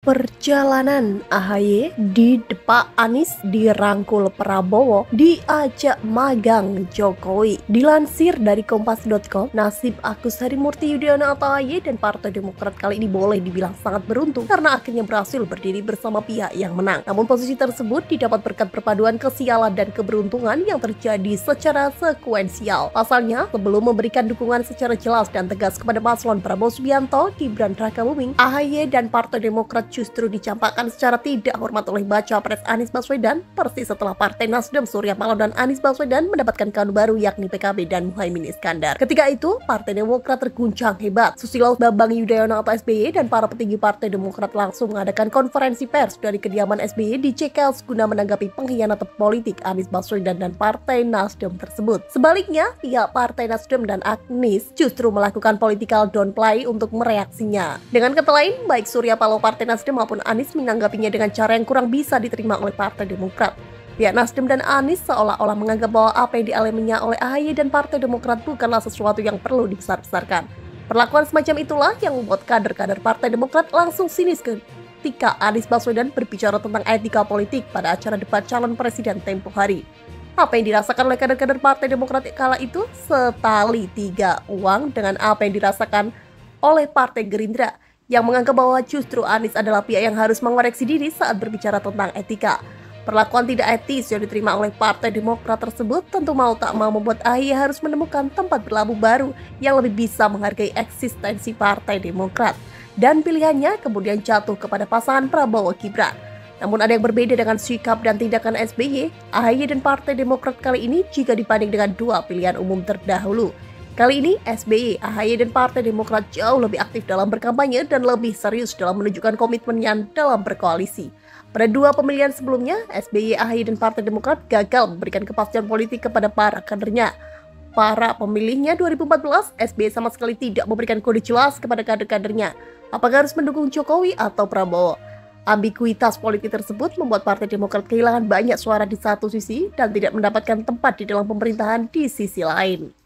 Perjalanan AHY di depak Anies dirangkul Prabowo diajak magang Jokowi. Dilansir dari Kompas.com, nasib Agus Harimurti Yudhoyono atau AHY dan Partai Demokrat kali ini boleh dibilang sangat beruntung karena akhirnya berhasil berdiri bersama pihak yang menang. Namun posisi tersebut didapat berkat perpaduan kesialan dan keberuntungan yang terjadi secara sekuensial. Pasalnya, sebelum memberikan dukungan secara jelas dan tegas kepada paslon Prabowo Subianto, Gibran Rakabuming, AHY dan Partai Demokrat justru dicampakkan secara tidak hormat oleh baca pres Anies Baswedan persis setelah Partai Nasdem Surya Paloh dan Anies Baswedan mendapatkan kader baru yakni PKB dan Muhaimin Iskandar. Ketika itu, Partai Demokrat terguncang hebat. Susilo Bambang Yudhoyono atau SBY dan para petinggi Partai Demokrat langsung mengadakan konferensi pers dari kediaman SBY di Cekels guna menanggapi pengkhianatan politik Anies Baswedan dan Partai Nasdem tersebut. Sebaliknya, pihak Partai Nasdem dan Anies justru melakukan political downplay untuk mereaksinya. Dengan kata lain, baik Surya Paloh Partai Nasdem maupun Anies menanggapinya dengan cara yang kurang bisa diterima oleh Partai Demokrat. Pihak Nasdem dan Anies seolah-olah menganggap bahwa apa yang dialaminya oleh AHY dan Partai Demokrat bukanlah sesuatu yang perlu dibesar-besarkan. Perlakuan semacam itulah yang membuat kader-kader Partai Demokrat langsung sinis ketika Anies Baswedan berbicara tentang etika politik pada acara debat calon presiden tempo hari. Apa yang dirasakan oleh kader-kader Partai Demokrat kala itu setali tiga uang dengan apa yang dirasakan oleh Partai Gerindra yang menganggap bahwa justru Anies adalah pihak yang harus mengoreksi diri saat berbicara tentang etika. Perlakuan tidak etis yang diterima oleh Partai Demokrat tersebut tentu mau tak mau membuat AHY harus menemukan tempat berlabuh baru yang lebih bisa menghargai eksistensi Partai Demokrat. Dan pilihannya kemudian jatuh kepada pasangan Prabowo Gibran. Namun ada yang berbeda dengan sikap dan tindakan SBY, AHY dan Partai Demokrat kali ini jika dibanding dengan dua pilihan umum terdahulu. Kali ini, SBY, AHY, dan Partai Demokrat jauh lebih aktif dalam berkampanye dan lebih serius dalam menunjukkan komitmennya dalam berkoalisi. Pada dua pemilihan sebelumnya, SBY, AHY, dan Partai Demokrat gagal memberikan kepastian politik kepada para kadernya. Para pemilihnya 2014, SBY sama sekali tidak memberikan kode jelas kepada kader-kadernya, apakah harus mendukung Jokowi atau Prabowo. Ambiguitas politik tersebut membuat Partai Demokrat kehilangan banyak suara di satu sisi dan tidak mendapatkan tempat di dalam pemerintahan di sisi lain.